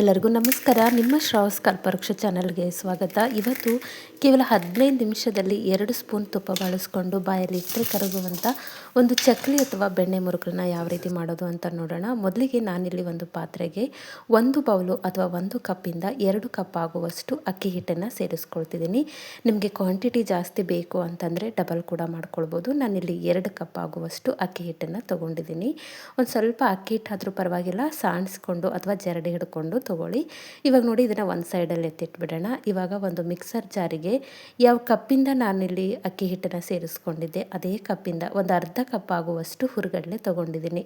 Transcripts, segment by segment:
ಎಲ್ಲರಿಗೂ ನಮಸ್ಕಾರ. ನಿಮ್ಮ ಶ್ರಾವಸ್ ಕಲ್ಪವೃಕ್ಷ ಚಾನಲ್ಗೆ ಸ್ವಾಗತ. ಇವತ್ತು ಕೇವಲ 15 ನಿಮಿಷದಲ್ಲಿ 2 ಸ್ಪೂನ್ ತುಪ್ಪ ಬಳಸ್ಕೊಂಡು ಬಾಯಲ್ಲಿ ಇಟ್ಟರೆ ಕರಗುವಂಥ ಒಂದು ಚಕ್ಲಿ ಅಥವಾ ಬೆಣ್ಣೆ ಮುರುಕನ್ನ ಯಾವ ರೀತಿ ಮಾಡೋದು ಅಂತ ನೋಡೋಣ. ಮೊದಲಿಗೆ ನಾನಿಲ್ಲಿ ಒಂದು ಪಾತ್ರೆಗೆ 1 ಬೌಲು ಅಥವಾ 1 ಕಪ್ಪಿಂದ 2 ಕಪ್ ಆಗುವಷ್ಟು ಅಕ್ಕಿ ಹಿಟ್ಟನ್ನು ಸೇರಿಸ್ಕೊಳ್ತಿದ್ದೀನಿ. ನಿಮಗೆ ಕ್ವಾಂಟಿಟಿ ಜಾಸ್ತಿ ಬೇಕು ಅಂತಂದರೆ ಡಬಲ್ ಕೂಡ ಮಾಡ್ಕೊಳ್ಬೋದು. ನಾನಿಲ್ಲಿ 2 ಕಪ್ ಆಗುವಷ್ಟು ಅಕ್ಕಿ ಹಿಟ್ಟನ್ನು ತೊಗೊಂಡಿದ್ದೀನಿ. ಒಂದು ಸ್ವಲ್ಪ ಅಕ್ಕಿ ಹಿಟ್ಟಾದರೂ ಪರವಾಗಿಲ್ಲ, ಸಾಣಿಸ್ಕೊಂಡು ಅಥವಾ ಜರಡಿ ಹಿಡ್ಕೊಂಡು ತಗೊಳ್ಳಿ. ಇವಾಗ ನೋಡಿ, ಇದನ್ನು ಒಂದು ಸೈಡಲ್ಲಿ ಎತ್ತಿಟ್ಬಿಡೋಣ. ಇವಾಗ ಒಂದು ಮಿಕ್ಸರ್ ಜಾರಿಗೆ ಯಾವ ಕಪ್ಪಿಂದ ನಾನಿಲ್ಲಿ ಅಕ್ಕಿ ಹಿಟ್ಟನ್ನು ಸೇರಿಸ್ಕೊಂಡಿದ್ದೆ ಅದೇ ಕಪ್ಪಿಂದ ಒಂದು ಅರ್ಧ ಕಪ್ ಆಗುವಷ್ಟು ಹುರುಗಡಲೆ ತೊಗೊಂಡಿದ್ದೀನಿ.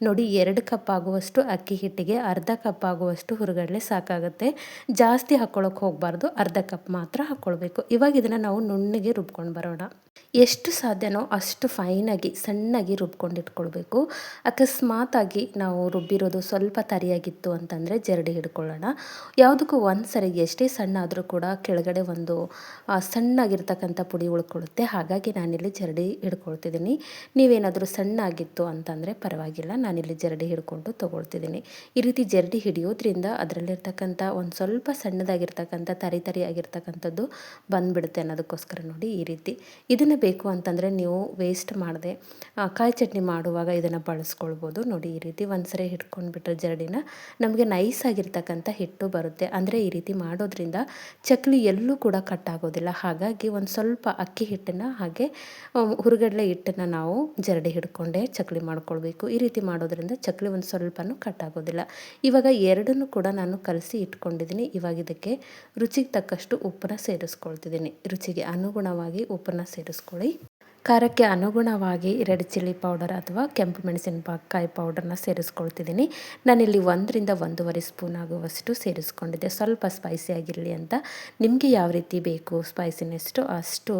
ನೋಡಿ, 2 ಕಪ್ ಆಗುವಷ್ಟು ಅಕ್ಕಿ ಹಿಟ್ಟಿಗೆ ಅರ್ಧ ಕಪ್ ಆಗುವಷ್ಟು ಹುರುಗಡಲೆ ಸಾಕಾಗುತ್ತೆ. ಜಾಸ್ತಿ ಹಾಕ್ಕೊಳ್ಳೋಕೆ ಹೋಗಬಾರ್ದು, ಅರ್ಧ ಕಪ್ ಮಾತ್ರ ಹಾಕ್ಕೊಳ್ಬೇಕು. ಇವಾಗ ಇದನ್ನು ನಾವು ನುಣ್ಣಗೆ ರುಬ್ಕೊಂಡು ಬರೋಣ. ಎಷ್ಟು ಸಾಧ್ಯನೋ ಅಷ್ಟು ಫೈನಾಗಿ ಸಣ್ಣಗೆ ರುಬ್ಕೊಂಡು ಇಟ್ಕೊಳ್ಬೇಕು. ಅಕಸ್ಮಾತಾಗಿ ನಾವು ರುಬ್ಬಿರೋದು ಸ್ವಲ್ಪ ತರಿಯಾಗಿತ್ತು ಅಂತಂದರೆ ಜರಡಿ ಹಿಡ್ಕೊಳ್ಳೋಣ. ಯಾವುದಕ್ಕೂ ಒಂದು ಸರಿಗೆ ಎಷ್ಟೇ ಸಣ್ಣ ಆದರೂ ಕೂಡ ಕೆಳಗಡೆ ಒಂದು ಸಣ್ಣಾಗಿರ್ತಕ್ಕಂಥ ಪುಡಿ ಉಳ್ಕೊಳ್ಳುತ್ತೆ. ಹಾಗಾಗಿ ನಾನಿಲ್ಲಿ ಜರಡಿ ಹಿಡ್ಕೊಳ್ತಿದ್ದೀನಿ. ನೀವೇನಾದರೂ ಸಣ್ಣ ಆಗಿತ್ತು ಅಂತಂದರೆ ಪರವಾಗಿಲ್ಲ, ನಾನಿಲ್ಲಿ ಜರಡಿ ಹಿಡ್ಕೊಂಡು ತೊಗೊಳ್ತಿದ್ದೀನಿ. ಈ ರೀತಿ ಜರಡಿ ಹಿಡಿಯೋದ್ರಿಂದ ಅದರಲ್ಲಿರ್ತಕ್ಕಂಥ ಒಂದು ಸ್ವಲ್ಪ ಸಣ್ಣದಾಗಿರ್ತಕ್ಕಂಥ ತರಿಯಾಗಿರ್ತಕ್ಕಂಥದ್ದು ಬಂದುಬಿಡುತ್ತೆ ಅನ್ನೋದಕ್ಕೋಸ್ಕರ ನೋಡಿ ಈ ರೀತಿ. ಇದನ್ನು ಬೇಕು ಅಂತಂದರೆ ನೀವು ವೇಸ್ಟ್ ಮಾಡದೆ ಕಾಯಿ ಚಟ್ನಿ ಮಾಡುವಾಗ ಇದನ್ನು ಬಳಸ್ಕೊಳ್ಬೋದು. ನೋಡಿ, ಈ ರೀತಿ ಒಂದು ಸರಿ ಹಿಡ್ಕೊಂಡ್ಬಿಟ್ರೆ ಜರಡಿನ ನಮಗೆ ನೈಸ್ ಆಗಿರ್ತಕ್ಕಂಥ ಹಿಟ್ಟು ಬರುತ್ತೆ. ಅಂದರೆ ಈ ರೀತಿ ಮಾಡೋದ್ರಿಂದ ಚಕ್ಲಿ ಎಲ್ಲೂ ಕೂಡ ಕಟ್ಟಾಗೋದಿಲ್ಲ. ಹಾಗಾಗಿ ಒಂದು ಸ್ವಲ್ಪ ಅಕ್ಕಿ ಹಿಟ್ಟನ್ನು ಹಾಗೆ ಹುರುಗಡಲೆ ಹಿಟ್ಟನ್ನು ನಾವು ಜರಡಿ ಹಿಡ್ಕೊಂಡೇ ಚಕ್ಲಿ ಮಾಡ್ಕೊಳ್ಬೇಕು. ಈ ರೀತಿ ಮಾಡೋದ್ರಿಂದ ಚಕ್ಲಿ ಒಂದು ಸ್ವಲ್ಪನೂ ಕಟ್ಟಾಗೋದಿಲ್ಲ. ಇವಾಗ ಎರಡನ್ನೂ ಕೂಡ ನಾನು ಕಲಸಿ ಇಟ್ಕೊಂಡಿದ್ದೀನಿ. ಇವಾಗ ಇದಕ್ಕೆ ರುಚಿಗೆ ತಕ್ಕಷ್ಟು ಉಪ್ಪನ್ನ ಸೇರಿಸ್ಕೊಳ್ತಿದ್ದೀನಿ. ರುಚಿಗೆ ಅನುಗುಣವಾಗಿ ಉಪ್ಪನ್ನು ಸೇರಿಸ್ಕೊಳ್ಳಿ. ಖಾರಕ್ಕೆ ಅನುಗುಣವಾಗಿ ರೆಡ್ ಚಿಲ್ಲಿ ಪೌಡರ್ ಅಥವಾ ಕೆಂಪು ಮೆಣಸಿನಕಾಯಿ ಪೌಡರ್ನ ಸೇರಿಸ್ಕೊಳ್ತಿದ್ದೀನಿ. ನಾನಿಲ್ಲಿ 1ರಿಂದ 1.5 ಸ್ಪೂನ್ ಆಗುವಷ್ಟು ಸೇರಿಸ್ಕೊಂಡಿದ್ದೆ, ಸ್ವಲ್ಪ ಸ್ಪೈಸಿ ಆಗಿರಲಿ ಅಂತ. ನಿಮಗೆ ಯಾವ ರೀತಿ ಬೇಕು ಸ್ಪೈಸಿನೆಸ್ಟು ಅಷ್ಟು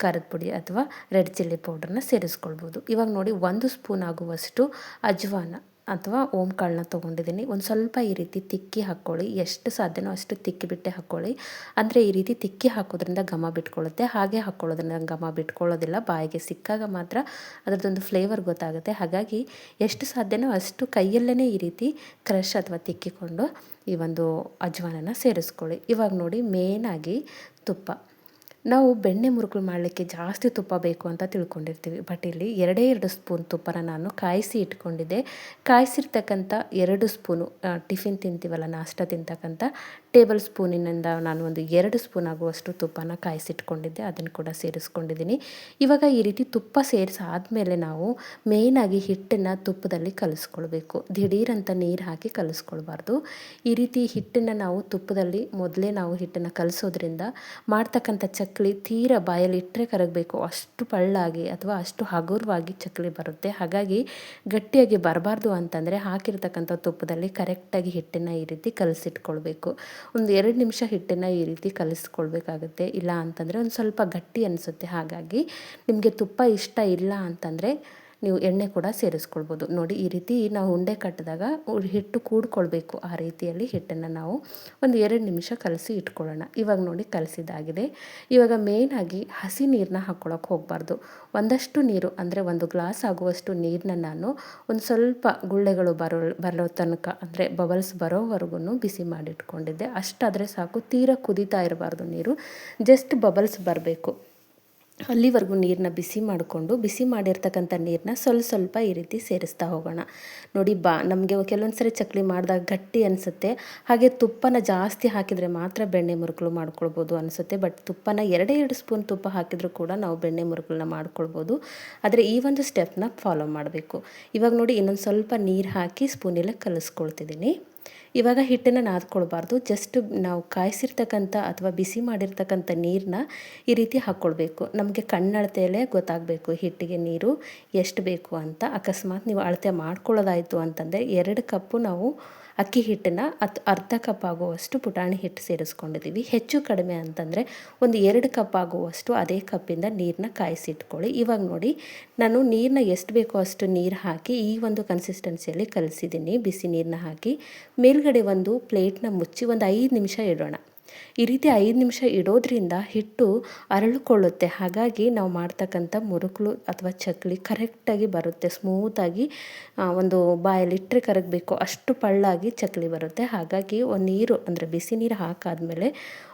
ಖಾರದ ಪುಡಿ ಅಥವಾ ರೆಡ್ ಚಿಲ್ಲಿ ಪೌಡರ್ನ ಸೇರಿಸ್ಕೊಳ್ಬೋದು. ಇವಾಗ ನೋಡಿ, 1 ಸ್ಪೂನ್ ಆಗುವಷ್ಟು ಅಜ್ವಾನ ಅಥವಾ ಓಂಕಾಳನ್ನ ತೊಗೊಂಡಿದ್ದೀನಿ. ಒಂದು ಸ್ವಲ್ಪ ಈ ರೀತಿ ತಿಕ್ಕಿ ಹಾಕ್ಕೊಳ್ಳಿ. ಎಷ್ಟು ಸಾಧ್ಯನೋ ಅಷ್ಟು ತಿಕ್ಕಿ ಬಿಟ್ಟೆ ಹಾಕ್ಕೊಳ್ಳಿ. ಅಂದರೆ ಈ ರೀತಿ ತಿಕ್ಕಿ ಹಾಕೋದ್ರಿಂದ ಘಮ ಬಿಟ್ಕೊಳ್ಳುತ್ತೆ. ಹಾಗೆ ಹಾಕ್ಕೊಳ್ಳೋದ್ರಿಂದ ಘಮ ಬಿಟ್ಕೊಳ್ಳೋದಿಲ್ಲ. ಬಾಯಿಗೆ ಸಿಕ್ಕಾಗ ಮಾತ್ರ ಅದರದ್ದೊಂದು ಫ್ಲೇವರ್ ಗೊತ್ತಾಗುತ್ತೆ. ಹಾಗಾಗಿ ಎಷ್ಟು ಸಾಧ್ಯನೋ ಅಷ್ಟು ಕೈಯಲ್ಲೇ ಈ ರೀತಿ ಕ್ರಷ್ ಅಥವಾ ತಿಕ್ಕಿಕೊಂಡು ಈ ಒಂದು ಅಜ್ವಾನನ ಸೇರಿಸ್ಕೊಳ್ಳಿ. ಇವಾಗ ನೋಡಿ, ಮೇನಾಗಿ ತುಪ್ಪ. ನಾವು ಬೆಣ್ಣೆ ಮುರುಕಲು ಮಾಡಲಿಕ್ಕೆ ಜಾಸ್ತಿ ತುಪ್ಪ ಬೇಕು ಅಂತ ತಿಳ್ಕೊಂಡಿರ್ತೀವಿ. ಬಟ್ ಇಲ್ಲಿ 2 ಸ್ಪೂನ್ ತುಪ್ಪನ ನಾನು ಕಾಯಿಸಿ ಇಟ್ಕೊಂಡಿದ್ದೆ. ಕಾಯಿಸಿರ್ತಕ್ಕಂಥ 2 ಸ್ಪೂನು ಟಿಫಿನ್ ತಿಂತೀವಲ್ಲ, ನಾಷ್ಟ ತಿಂತಕ್ಕಂಥ ಟೇಬಲ್ ಸ್ಪೂನಿನಿಂದ ನಾನು ಒಂದು 2 ಸ್ಪೂನ್ ಆಗುವಷ್ಟು ತುಪ್ಪನ ಕಾಯಿಸಿಟ್ಕೊಂಡಿದ್ದೆ. ಅದನ್ನು ಕೂಡ ಸೇರಿಸ್ಕೊಂಡಿದ್ದೀನಿ. ಇವಾಗ ಈ ರೀತಿ ತುಪ್ಪ ಸೇರಿಸಾದ್ಮೇಲೆ ನಾವು ಮೇಯ್ನಾಗಿ ಹಿಟ್ಟನ್ನು ತುಪ್ಪದಲ್ಲಿ ಕಲಿಸ್ಕೊಳ್ಬೇಕು. ದಿಢೀರಂತ ನೀರು ಹಾಕಿ ಕಲಿಸ್ಕೊಳ್ಬಾರ್ದು. ಈ ರೀತಿ ಹಿಟ್ಟನ್ನು ನಾವು ತುಪ್ಪದಲ್ಲಿ ಮೊದಲೇ ನಾವು ಹಿಟ್ಟನ್ನು ಕಲಿಸೋದ್ರಿಂದ ಮಾಡ್ತಕ್ಕಂಥ ಚಕ್ಲಿ ತೀರ ಬಾಯಲ್ಲಿ ಇಟ್ಟರೆ ಕರಗಬೇಕು, ಅಷ್ಟು ಪಳ್ಳಾಗಿ ಅಥವಾ ಅಷ್ಟು ಹಗುರವಾಗಿ ಚಕ್ಲಿ ಬರುತ್ತೆ. ಹಾಗಾಗಿ ಗಟ್ಟಿಯಾಗಿ ಬರಬಾರ್ದು ಅಂತಂದರೆ ಹಾಕಿರ್ತಕ್ಕಂಥ ತುಪ್ಪದಲ್ಲಿ ಕರೆಕ್ಟಾಗಿ ಹಿಟ್ಟನ್ನು ಈ ರೀತಿ ಕಲಸಿಟ್ಕೊಳ್ಬೇಕು. ಒಂದು 2 ನಿಮಿಷ ಹಿಟ್ಟನ್ನು ಈ ರೀತಿ ಕಲಿಸ್ಕೊಳ್ಬೇಕಾಗುತ್ತೆ. ಇಲ್ಲ ಅಂತಂದರೆ ಒಂದು ಸ್ವಲ್ಪ ಗಟ್ಟಿ ಅನಿಸುತ್ತೆ. ಹಾಗಾಗಿ ನಿಮಗೆ ತುಪ್ಪ ಇಷ್ಟ ಇಲ್ಲ ಅಂತಂದರೆ ನೀವು ಎಣ್ಣೆ ಕೂಡ ಸೇರಿಸ್ಕೊಳ್ಬೋದು. ನೋಡಿ, ಈ ರೀತಿ ನಾವು ಉಂಡೆ ಕಟ್ಟಿದಾಗ ಹಿಟ್ಟು ಕೂಡ್ಕೊಳ್ಬೇಕು. ಆ ರೀತಿಯಲ್ಲಿ ಹಿಟ್ಟನ್ನು ನಾವು ಒಂದು 2 ನಿಮಿಷ ಕಲಸಿ ಇಟ್ಕೊಳ್ಳೋಣ. ಇವಾಗ ನೋಡಿ, ಕಲಸಿದಾಗಿದೆ. ಇವಾಗ ಮೇಯ್ನಾಗಿ ಹಸಿ ನೀರನ್ನ ಹಾಕ್ಕೊಳಕ್ಕೆ ಹೋಗಬಾರ್ದು. ಒಂದಷ್ಟು ನೀರು ಅಂದರೆ 1 ಗ್ಲಾಸ್ ಆಗುವಷ್ಟು ನೀರನ್ನ ನಾನು ಒಂದು ಸ್ವಲ್ಪ ಗುಳ್ಳೆಗಳು ಬರೋ ತನಕ ಅಂದರೆ ಬಬಲ್ಸ್ ಬರೋವರೆಗೂ ಬಿಸಿ ಮಾಡಿಟ್ಕೊಂಡಿದ್ದೆ. ಅಷ್ಟಾದರೆ ಸಾಕು. ತೀರ ಕುದೀತಾ ಇರಬಾರ್ದು ನೀರು, ಜಸ್ಟ್ ಬಬಲ್ಸ್ ಬರಬೇಕು. ಅಲ್ಲಿವರೆಗೂ ನೀರನ್ನ ಬಿಸಿ ಮಾಡಿಕೊಂಡು ಬಿಸಿ ಮಾಡಿರ್ತಕ್ಕಂಥ ನೀರನ್ನ ಸ್ವಲ್ಪ ಈ ರೀತಿ ಸೇರಿಸ್ತಾ ಹೋಗೋಣ. ನೋಡಿ, ನಮಗೆ ಕೆಲವೊಂದು ಸರಿ ಚಕ್ಲಿ ಮಾಡಿದಾಗ ಗಟ್ಟಿ ಅನಿಸುತ್ತೆ. ಹಾಗೆ ತುಪ್ಪನ ಜಾಸ್ತಿ ಹಾಕಿದರೆ ಮಾತ್ರ ಬೆಣ್ಣೆ ಮುರುಕಲು ಮಾಡ್ಕೊಳ್ಬೋದು ಅನಿಸುತ್ತೆ. ಬಟ್ ತುಪ್ಪನ 2 ಸ್ಪೂನ್ ತುಪ್ಪ ಹಾಕಿದರೂ ಕೂಡ ನಾವು ಬೆಣ್ಣೆ ಮುರುಕಲನ್ನ ಮಾಡ್ಕೊಳ್ಬೋದು. ಆದರೆ ಈ ಒಂದು ಸ್ಟೆಪ್ನ ಫಾಲೋ ಮಾಡಬೇಕು. ಇವಾಗ ನೋಡಿ, ಇನ್ನೊಂದು ಸ್ವಲ್ಪ ನೀರು ಹಾಕಿ ಸ್ಪೂನಲ್ಲೇ ಕಲಿಸ್ಕೊಳ್ತಿದ್ದೀನಿ. ಇವಾಗ ಹಿಟ್ಟನ್ನು ನಾದ್ಕೊಳ್ಬಾರ್ದು. ಜಸ್ಟ್ ನಾವು ಕಾಯಿಸಿರ್ತಕ್ಕಂಥ ಅಥವಾ ಬಿಸಿ ಮಾಡಿರ್ತಕ್ಕಂಥ ನೀರನ್ನ ಈ ರೀತಿ ಹಾಕ್ಕೊಳ್ಬೇಕು. ನಮಗೆ ಕಣ್ಣಳತೆಯಲ್ಲೇ ಗೊತ್ತಾಗಬೇಕು ಹಿಟ್ಟಿಗೆ ನೀರು ಎಷ್ಟು ಬೇಕು ಅಂತ. ಅಕಸ್ಮಾತ್ ನೀವು ಅಳತೆ ಮಾಡ್ಕೊಳ್ಳೋದಾಯಿತು ಅಂತಂದರೆ 2 ಕಪ್ಪು ನಾವು ಅಕ್ಕಿ ಹಿಟ್ಟನ್ನು ಅರ್ಧ ಕಪ್ ಆಗುವಷ್ಟು ಪುಟಾಣಿ ಹಿಟ್ಟು ಸೇರಿಸ್ಕೊಂಡಿದ್ದೀವಿ. ಹೆಚ್ಚು ಕಡಿಮೆ ಅಂತಂದರೆ ಒಂದು 2 ಕಪ್ ಆಗುವಷ್ಟು ಅದೇ ಕಪ್ಪಿಂದ ನೀರನ್ನ ಕಾಯಿಸಿಟ್ಕೊಳ್ಳಿ. ಇವಾಗ ನೋಡಿ, ನಾನು ನೀರನ್ನ ಎಷ್ಟು ಬೇಕೋ ಅಷ್ಟು ನೀರು ಹಾಕಿ ಈ ಒಂದು ಕನ್ಸಿಸ್ಟೆನ್ಸಿಯಲ್ಲಿ ಕಲಿಸಿದ್ದೀನಿ. ಬಿಸಿ ನೀರನ್ನ ಹಾಕಿ ಮೇಲ್ಗಡೆ ಒಂದು ಪ್ಲೇಟ್ನ ಮುಚ್ಚಿ ಒಂದು 5 ನಿಮಿಷ ಇಡೋಣ. ಈ ರೀತಿ 5 ನಿಮಿಷ ಇಡೋದ್ರಿಂದ ಹಿಟ್ಟು ಅರಳಿಕೊಳ್ಳುತ್ತೆ. ಹಾಗಾಗಿ ನಾವು ಮಾಡ್ತಕ್ಕಂಥ ಮುರುಕಲು ಅಥವಾ ಚಕ್ಕಲಿ ಕರೆಕ್ಟಾಗಿ ಬರುತ್ತೆ. ಸ್ಮೂತಾಗಿ ಒಂದು ಬಾಯಲ್ಲಿಟ್ಟರೆ ಕರಗಬೇಕು ಅಷ್ಟು ಪಳ್ಳಾಗಿ ಚಕ್ಕಲಿ ಬರುತ್ತೆ. ಹಾಗಾಗಿ ಒಂದು ನೀರು ಅಂದರೆ ಬಿಸಿ ನೀರು ಹಾಕಾದ್ಮೇಲೆ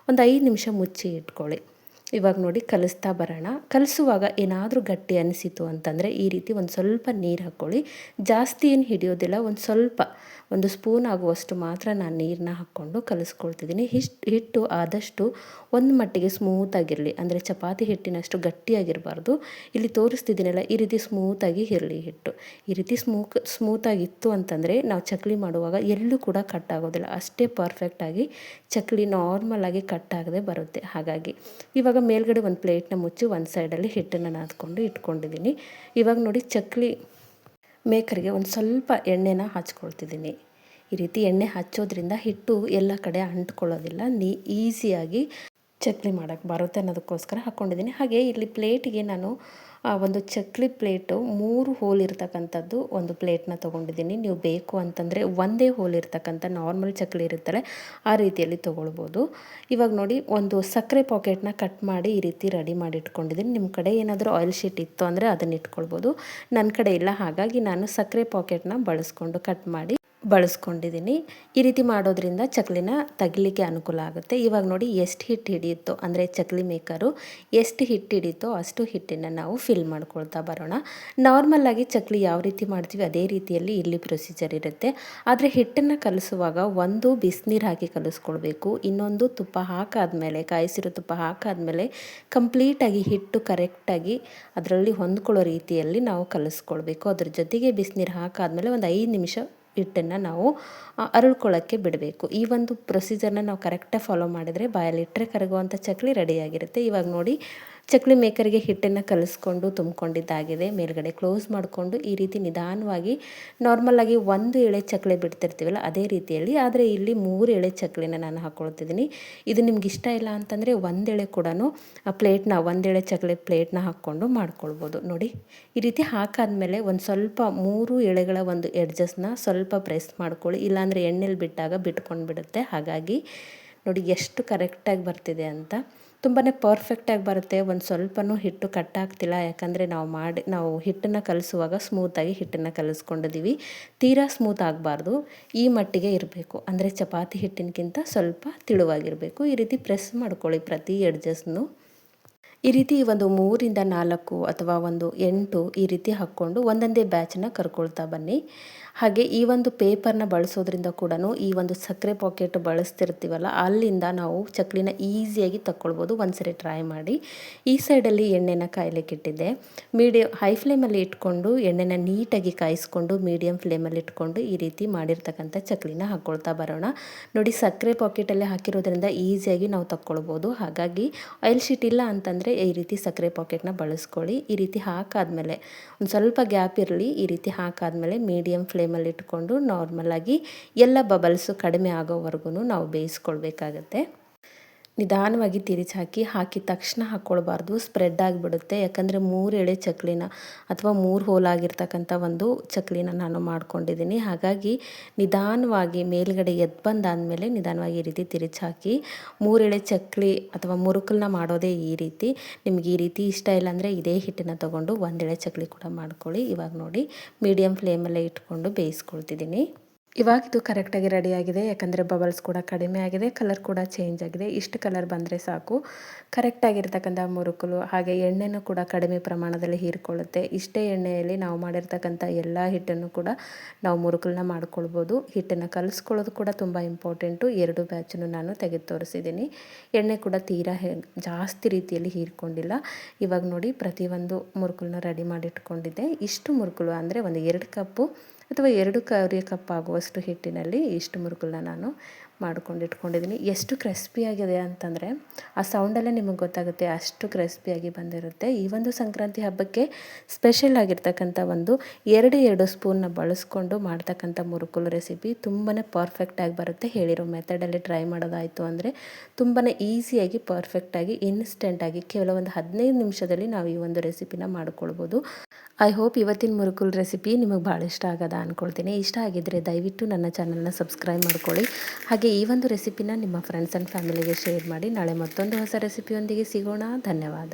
ಒಂದು 5 ನಿಮಿಷ ಮುಚ್ಚಿ ಇಟ್ಕೊಳ್ಳಿ. ಇವಾಗ ನೋಡಿ ಕಲಿಸ್ತಾ ಬರೋಣ. ಕಲಿಸುವಾಗ ಏನಾದರೂ ಗಟ್ಟಿ ಅನಿಸಿತು ಅಂತಂದರೆ ಈ ರೀತಿ ಒಂದು ಸ್ವಲ್ಪ ನೀರು ಹಾಕ್ಕೊಳ್ಳಿ. ಜಾಸ್ತಿ ಏನು ಹಿಡಿಯೋದಿಲ್ಲ, ಒಂದು ಸ್ಪೂನ್ ಆಗುವಷ್ಟು ಮಾತ್ರ ನಾನು ನೀರನ್ನ ಹಾಕ್ಕೊಂಡು ಕಲಿಸ್ಕೊಳ್ತಿದ್ದೀನಿ. ಹಿಟ್ಟು ಆದಷ್ಟು ಒಂದು ಮಟ್ಟಿಗೆ ಸ್ಮೂತಾಗಿರಲಿ, ಅಂದರೆ ಚಪಾತಿ ಹಿಟ್ಟಿನಷ್ಟು ಗಟ್ಟಿಯಾಗಿರಬಾರ್ದು. ಇಲ್ಲಿ ತೋರಿಸ್ತಿದ್ದೀನಲ್ಲ ಈ ರೀತಿ ಸ್ಮೂತಾಗಿ ಇರಲಿ ಹಿಟ್ಟು. ಈ ರೀತಿ ಸ್ಮೂತಾಗಿತ್ತು ಅಂತಂದರೆ ನಾವು ಚಕ್ಕಲಿ ಮಾಡುವಾಗ ಎಲ್ಲೂ ಕೂಡ ಕಟ್ ಆಗೋದಿಲ್ಲ. ಅಷ್ಟೇ ಪರ್ಫೆಕ್ಟಾಗಿ ಚಕ್ಕಲಿ ನಾರ್ಮಲಾಗಿ ಕಟ್ ಆಗದೆ ಬರುತ್ತೆ. ಹಾಗಾಗಿ ಇವಾಗ ಮೇಲ್ಗಡೆ ಒಂದು ಪ್ಲೇಟ್ನ ಮುಚ್ಚಿ ಒಂದು ಸೈಡಲ್ಲಿ ಹಿಟ್ಟನ್ನು ನಾದ್ಕೊಂಡು ಇಟ್ಕೊಂಡಿದ್ದೀನಿ. ಇವಾಗ ನೋಡಿ ಚಕ್ಕಲಿ ಮೇಕರ್ಗೆ ಒಂದು ಸ್ವಲ್ಪ ಎಣ್ಣೆನ ಹಚ್ಕೊಳ್ತಿದ್ದೀನಿ. ಈ ರೀತಿ ಎಣ್ಣೆ ಹಚ್ಚೋದ್ರಿಂದ ಹಿಟ್ಟು ಎಲ್ಲ ಕಡೆ ಅಂಟ್ಕೊಳ್ಳೋದಿಲ್ಲ, ಈಸಿಯಾಗಿ ಚಕ್ಕಲಿ ಮಾಡೋಕ್ಕೆ ಬರುತ್ತೆ ಅನ್ನೋದಕ್ಕೋಸ್ಕರ ಹಾಕ್ಕೊಂಡಿದ್ದೀನಿ. ಹಾಗೆ ಇಲ್ಲಿ ಪ್ಲೇಟಿಗೆ ನಾನು ಒಂದು ಚಕ್ಕಲಿ ಪ್ಲೇಟು 3 ಹೋಲ್ ಇರ್ತಕ್ಕಂಥದ್ದು ಒಂದು ಪ್ಲೇಟ್ನ ತೊಗೊಂಡಿದ್ದೀನಿ. ನೀವು ಬೇಕು ಅಂತಂದರೆ ಒಂದೇ ಹೋಲ್ ಇರ್ತಕ್ಕಂಥ ನಾರ್ಮಲ್ ಚಕ್ಕಲಿ ಇರುತ್ತಲ್ಲ ಆ ರೀತಿಯಲ್ಲಿ ತೊಗೊಳ್ಬೋದು. ಇವಾಗ ನೋಡಿ ಒಂದು ಸಕ್ಕರೆ ಪಾಕೆಟ್ನ ಕಟ್ ಮಾಡಿ ಈ ರೀತಿ ರೆಡಿ ಮಾಡಿ ಇಟ್ಕೊಂಡಿದ್ದೀನಿ. ನಿಮ್ಮ ಕಡೆ ಏನಾದರೂ ಆಯಿಲ್ ಶೀಟ್ ಇತ್ತು ಅಂದರೆ ಅದನ್ನು ಇಟ್ಕೊಳ್ಬೋದು. ನನ್ನ ಕಡೆ ಇಲ್ಲ, ಹಾಗಾಗಿ ನಾನು ಸಕ್ಕರೆ ಪಾಕೆಟ್ನ ಕಟ್ ಮಾಡಿ ಬಳಸ್ಕೊಂಡಿದ್ದೀನಿ. ಈ ರೀತಿ ಮಾಡೋದ್ರಿಂದ ಚಕ್ಕಲಿನ ತಗಲಿಕ್ಕೆ ಅನುಕೂಲ ಆಗುತ್ತೆ. ಇವಾಗ ನೋಡಿ ಎಷ್ಟು ಹಿಟ್ಟು ಹಿಡಿಯುತ್ತೋ, ಅಂದರೆ ಚಕ್ಕಲಿ ಮೇಕರು ಎಷ್ಟು ಹಿಟ್ಟು ಹಿಡಿಯುತ್ತೋ ಅಷ್ಟು ಹಿಟ್ಟನ್ನು ನಾವು ಫಿಲ್ ಮಾಡ್ಕೊಳ್ತಾ ಬರೋಣ. ನಾರ್ಮಲಾಗಿ ಚಕ್ಕಲಿ ಯಾವ ರೀತಿ ಮಾಡ್ತೀವಿ ಅದೇ ರೀತಿಯಲ್ಲಿ ಇಲ್ಲಿ ಪ್ರೊಸೀಜರ್ ಇರುತ್ತೆ. ಆದರೆ ಹಿಟ್ಟನ್ನು ಕಲಿಸುವಾಗ ಒಂದು ಬಿಸಿನೀರು ಹಾಕಿ ಕಲಿಸ್ಕೊಳ್ಬೇಕು, ಇನ್ನೊಂದು ತುಪ್ಪ ಹಾಕಾದ್ಮೇಲೆ, ಕಾಯಿಸಿರೋ ತುಪ್ಪ ಹಾಕಾದ್ಮೇಲೆ ಕಂಪ್ಲೀಟಾಗಿ ಹಿಟ್ಟು ಕರೆಕ್ಟಾಗಿ ಅದರಲ್ಲಿ ಹೊಂದ್ಕೊಳ್ಳೋ ರೀತಿಯಲ್ಲಿ ನಾವು ಕಲಿಸ್ಕೊಳ್ಬೇಕು. ಅದ್ರ ಜೊತೆಗೆ ಬಿಸಿನೀರು ಹಾಕಾದ್ಮೇಲೆ ಒಂದು 5 ನಿಮಿಷ ಹಿಟ್ಟನ್ನು ನಾವು ಅರಳ್ಕೊಳ್ಳೋಕ್ಕೆ ಬಿಡಬೇಕು. ಈ ಒಂದು ಪ್ರೊಸೀಜರ್ನ ನಾವು ಕರೆಕ್ಟಾಗಿ ಫಾಲೋ ಮಾಡಿದರೆ ಬಾಯಲ್ಲಿಟ್ಟರೆ ಕರಗುವಂಥ ಚಕ್ಕಲಿ ರೆಡಿಯಾಗಿರುತ್ತೆ. ಇವಾಗ ನೋಡಿ ಚಕ್ಕಲಿ ಮೇಕರ್ಗೆ ಹಿಟ್ಟನ್ನು ಕಲಿಸ್ಕೊಂಡು ತುಂಬಿಕೊಂಡಿದ್ದಾಗಿದೆ. ಮೇಲ್ಗಡೆ ಕ್ಲೋಸ್ ಮಾಡಿಕೊಂಡು ಈ ರೀತಿ ನಿಧಾನವಾಗಿ ನಾರ್ಮಲಾಗಿ 1 ಎಳೆ ಚಕ್ಕಲಿ ಬಿಡ್ತಿರ್ತೀವಲ್ಲ ಅದೇ ರೀತಿಯಲ್ಲಿ, ಆದರೆ ಇಲ್ಲಿ 3 ಎಳೆ ಚಕ್ಕಲಿನ ನಾನು ಹಾಕ್ಕೊಳ್ತಿದ್ದೀನಿ. ಇದು ನಿಮ್ಗೆ ಇಷ್ಟ ಇಲ್ಲ ಅಂತಂದರೆ 1 ಎಳೆ ಕೂಡ ಪ್ಲೇಟ್ನ 1 ಎಳೆ ಚಕ್ಕಲಿ ಪ್ಲೇಟ್ನ ಹಾಕ್ಕೊಂಡು ಮಾಡ್ಕೊಳ್ಬೋದು. ನೋಡಿ ಈ ರೀತಿ ಹಾಕಾದ್ಮೇಲೆ ಒಂದು ಸ್ವಲ್ಪ 3 ಎಳೆಗಳ ಒಂದು ಎಡ್ಜಸ್ನ ಸ್ವಲ್ಪ ಪ್ರೆಸ್ ಮಾಡ್ಕೊಳ್ಳಿ, ಇಲ್ಲಾಂದರೆ ಎಣ್ಣೆಲಿ ಬಿಟ್ಟಾಗ ಬಿಟ್ಕೊಂಡು ಬಿಡುತ್ತೆ. ಹಾಗಾಗಿ ನೋಡಿ ಎಷ್ಟು ಕರೆಕ್ಟಾಗಿ ಬರ್ತಿದೆ ಅಂತ, ತುಂಬಾ ಪರ್ಫೆಕ್ಟಾಗಿ ಬರುತ್ತೆ. ಒಂದು ಸ್ವಲ್ಪನೂ ಹಿಟ್ಟು ಕಟ್ಟಾಗ್ತಿಲ್ಲ, ಯಾಕಂದರೆ ನಾವು ಹಿಟ್ಟನ್ನು ಕಲಿಸುವಾಗ ಸ್ಮೂತಾಗಿ ಹಿಟ್ಟನ್ನು ಕಲಿಸ್ಕೊಂಡಿದ್ದೀವಿ. ತೀರಾ ಸ್ಮೂತ್ ಆಗಬಾರ್ದು, ಈ ಮಟ್ಟಿಗೆ ಇರಬೇಕು, ಅಂದರೆ ಚಪಾತಿ ಹಿಟ್ಟಿನಕ್ಕಿಂತ ಸ್ವಲ್ಪ ತಿಳುವಾಗಿರಬೇಕು. ಈ ರೀತಿ ಪ್ರೆಸ್ ಮಾಡ್ಕೊಳ್ಳಿ ಪ್ರತಿ ಎಡ್ಜಸ್ನು. ಈ ರೀತಿ ಒಂದು 3ರಿಂದ 4 ಅಥವಾ ಒಂದು 8 ಈ ರೀತಿ ಹಾಕ್ಕೊಂಡು ಒಂದೊಂದೇ ಬ್ಯಾಚನ್ನ ಕರ್ಕೊಳ್ತಾ ಬನ್ನಿ. ಹಾಗೆ ಈ ಒಂದು ಪೇಪರ್ನ ಬಳಸೋದ್ರಿಂದ ಕೂಡ ಈ ಒಂದು ಸಕ್ಕರೆ ಪಾಕೆಟ್ ಬಳಸ್ತಿರ್ತೀವಲ್ಲ ಅಲ್ಲಿಂದ ನಾವು ಚಕ್ಕಲಿನ ಈಸಿಯಾಗಿ ತಕ್ಕೊಳ್ಬೋದು. ಒಂದ್ಸರಿ ಟ್ರೈ ಮಾಡಿ. ಈ ಸೈಡಲ್ಲಿ ಎಣ್ಣೆನ ಕಾಯ್ಲಿಕ್ಕೆ ಇಟ್ಟಿದ್ದೆ. ಹೈ ಫ್ಲೇಮಲ್ಲಿ ಇಟ್ಕೊಂಡು ಎಣ್ಣೆನ ನೀಟಾಗಿ ಕಾಯಿಸ್ಕೊಂಡು ಮೀಡಿಯಮ್ ಫ್ಲೇಮಲ್ಲಿ ಇಟ್ಕೊಂಡು ಈ ರೀತಿ ಮಾಡಿರ್ತಕ್ಕಂಥ ಚಕ್ಕಲಿನ ಹಾಕ್ಕೊಳ್ತಾ ಬರೋಣ. ನೋಡಿ ಸಕ್ಕರೆ ಪಾಕೆಟಲ್ಲೇ ಹಾಕಿರೋದ್ರಿಂದ ಈಸಿಯಾಗಿ ನಾವು ತಕ್ಕೊಳ್ಬೋದು. ಹಾಗಾಗಿ ಆಯಿಲ್ ಶೀಟ್ ಇಲ್ಲ ಅಂತಂದರೆ ಈ ರೀತಿ ಸಕ್ಕರೆ ಪಾಕೆಟ್ನ ಬಳಸ್ಕೊಳ್ಳಿ. ಈ ರೀತಿ ಹಾಕಾದ್ಮೇಲೆ ಒಂದು ಸ್ವಲ್ಪ ಗ್ಯಾಪ್ ಇರಲಿ. ಈ ರೀತಿ ಹಾಕಾದ್ಮೇಲೆ ಮೀಡಿಯಮ್ ಫ್ಲೇಮಲ್ಲಿ ಇಟ್ಕೊಂಡು ನಾರ್ಮಲಾಗಿ ಎಲ್ಲ ಬಬಲ್ಸು ಕಡಿಮೆ ಆಗೋವರೆಗೂ ನಾವು ಬೇಯಿಸ್ಕೊಳ್ಬೇಕಾಗತ್ತೆ. ನಿಧಾನವಾಗಿ ಹಾಕಿದ ತಕ್ಷಣ ಹಾಕ್ಕೊಳ್ಬಾರ್ದು, ಸ್ಪ್ರೆಡ್ ಆಗಿಬಿಡುತ್ತೆ. ಯಾಕಂದರೆ 3 ಎಳೆ ಚಕ್ಕಲಿನ ಅಥವಾ 3 ಹೋಲ್ ಆಗಿರ್ತಕ್ಕಂಥ ಒಂದು ಚಕ್ಕಲಿನ ನಾನು ಮಾಡ್ಕೊಂಡಿದ್ದೀನಿ. ಹಾಗಾಗಿ ನಿಧಾನವಾಗಿ ಮೇಲ್ಗಡೆ ಎದ್ದು ಬಂದಾದಮೇಲೆ ನಿಧಾನವಾಗಿ ಈ ರೀತಿ ಹಾಕಿ 3 ಎಳೆ ಚಕ್ಕಲಿ ಅಥವಾ ಮುರುಕಲನ್ನ ಮಾಡೋದೇ ಈ ರೀತಿ. ನಿಮ್ಗೆ ಈ ರೀತಿ ಇಷ್ಟ ಇಲ್ಲ ಅಂದರೆ ಇದೇ ಹಿಟ್ಟನ್ನು ತೊಗೊಂಡು 1 ಎಳೆ ಚಕ್ಕಲಿ ಕೂಡ ಮಾಡ್ಕೊಳ್ಳಿ. ಇವಾಗ ನೋಡಿ ಮೀಡಿಯಮ್ ಫ್ಲೇಮಲ್ಲೇ ಇಟ್ಕೊಂಡು ಬೇಯಿಸ್ಕೊಳ್ತಿದ್ದೀನಿ. ಇವಾಗ ಇದು ಕರೆಕ್ಟಾಗಿ ರೆಡಿಯಾಗಿದೆ, ಯಾಕಂದರೆ ಬಬಲ್ಸ್ ಕೂಡ ಕಡಿಮೆ ಆಗಿದೆ, ಕಲರ್ ಕೂಡ ಚೇಂಜ್ ಆಗಿದೆ. ಇಷ್ಟು ಕಲರ್ ಬಂದರೆ ಸಾಕು. ಕರೆಕ್ಟಾಗಿರ್ತಕ್ಕಂಥ ಮುರುಕಲು, ಹಾಗೆ ಎಣ್ಣೆನೂ ಕೂಡ ಕಡಿಮೆ ಪ್ರಮಾಣದಲ್ಲಿ ಹೀರ್ಕೊಳ್ಳುತ್ತೆ. ಇಷ್ಟೇ ಎಣ್ಣೆಯಲ್ಲಿ ನಾವು ಮಾಡಿರ್ತಕ್ಕಂಥ ಎಲ್ಲ ಹಿಟ್ಟನ್ನು ಕೂಡ ನಾವು ಮುರುಕಲನ್ನ ಮಾಡ್ಕೊಳ್ಬೋದು. ಹಿಟ್ಟನ್ನು ಕಲಿಸ್ಕೊಳ್ಳೋದು ಕೂಡ ತುಂಬ ಇಂಪಾರ್ಟೆಂಟು. 2 ಬ್ಯಾಚನ್ನು ನಾನು ತೆಗೆದು ತೋರಿಸಿದ್ದೀನಿ. ಎಣ್ಣೆ ಕೂಡ ತೀರಾ ಜಾಸ್ತಿ ರೀತಿಯಲ್ಲಿ ಹೀರ್ಕೊಂಡಿಲ್ಲ. ಇವಾಗ ನೋಡಿ ಪ್ರತಿಯೊಂದು ಮುರುಕಲನ್ನ ರೆಡಿ ಮಾಡಿ ಇಟ್ಕೊಂಡಿದ್ದೆ. ಇಷ್ಟು ಮುರುಕಲು ಅಂದರೆ ಒಂದು 2 ಕಪ್ಪು ಅಥವಾ 2 ಕಪ್ ಆಗುವಷ್ಟು ಹಿಟ್ಟಿನಲ್ಲಿ ಇಷ್ಟು ಮುರುಕಲನ್ನ ನಾನು ಮಾಡ್ಕೊಂಡು ಇಟ್ಕೊಂಡಿದ್ದೀನಿ. ಎಷ್ಟು ಕ್ರಿಸ್ಪಿಯಾಗಿದೆ ಅಂತಂದರೆ ಆ ಸೌಂಡಲ್ಲೇ ನಿಮಗೆ ಗೊತ್ತಾಗುತ್ತೆ, ಅಷ್ಟು ಕ್ರಿಸ್ಪಿಯಾಗಿ ಬಂದಿರುತ್ತೆ. ಈ ಒಂದು ಸಂಕ್ರಾಂತಿ ಹಬ್ಬಕ್ಕೆ ಸ್ಪೆಷಲ್ ಆಗಿರ್ತಕ್ಕಂಥ ಒಂದು 2 ಸ್ಪೂನ್ನ ಬಳಸ್ಕೊಂಡು ಮಾಡ್ತಕ್ಕಂಥ ಮುರುಕಲು ರೆಸಿಪಿ ತುಂಬಾ ಪರ್ಫೆಕ್ಟಾಗಿ ಬರುತ್ತೆ. ಹೇಳಿರೋ ಮೆಥಡಲ್ಲಿ ಟ್ರೈ ಮಾಡೋದಾಯಿತು ಅಂದರೆ ತುಂಬಾ ಈಸಿಯಾಗಿ ಪರ್ಫೆಕ್ಟಾಗಿ ಇನ್ಸ್ಟೆಂಟಾಗಿ ಕೇವಲ ಒಂದು 15 ನಿಮಿಷದಲ್ಲಿ ನಾವು ಈ ಒಂದು ರೆಸಿಪಿನ ಮಾಡ್ಕೊಳ್ಬೋದು. ಐ ಹೋಪ್ ಇವತ್ತಿನ ಮುರುಕಲು ರೆಸಿಪಿ ನಿಮಗೆ ಭಾಳ ಇಷ್ಟ ಆಗದ ಅಂದ್ಕೊಳ್ತೀನಿ. ಇಷ್ಟ ಆಗಿದ್ದರೆ ದಯವಿಟ್ಟು ನನ್ನ ಚಾನಲ್ನ ಸಬ್ಸ್ಕ್ರೈಬ್ ಮಾಡ್ಕೊಳ್ಳಿ. ಹಾಗೆ ಹಾಗೆ ಈ ಒಂದು ರೆಸಿಪಿನ ನಿಮ್ಮ ಫ್ರೆಂಡ್ಸ್ ಆ್ಯಂಡ್ ಫ್ಯಾಮಿಲಿಗೆ ಶೇರ್ ಮಾಡಿ. ನಾಳೆ ಮತ್ತೊಂದು ಹೊಸ ರೆಸಿಪಿಯೊಂದಿಗೆ ಸಿಗೋಣ. ಧನ್ಯವಾದ.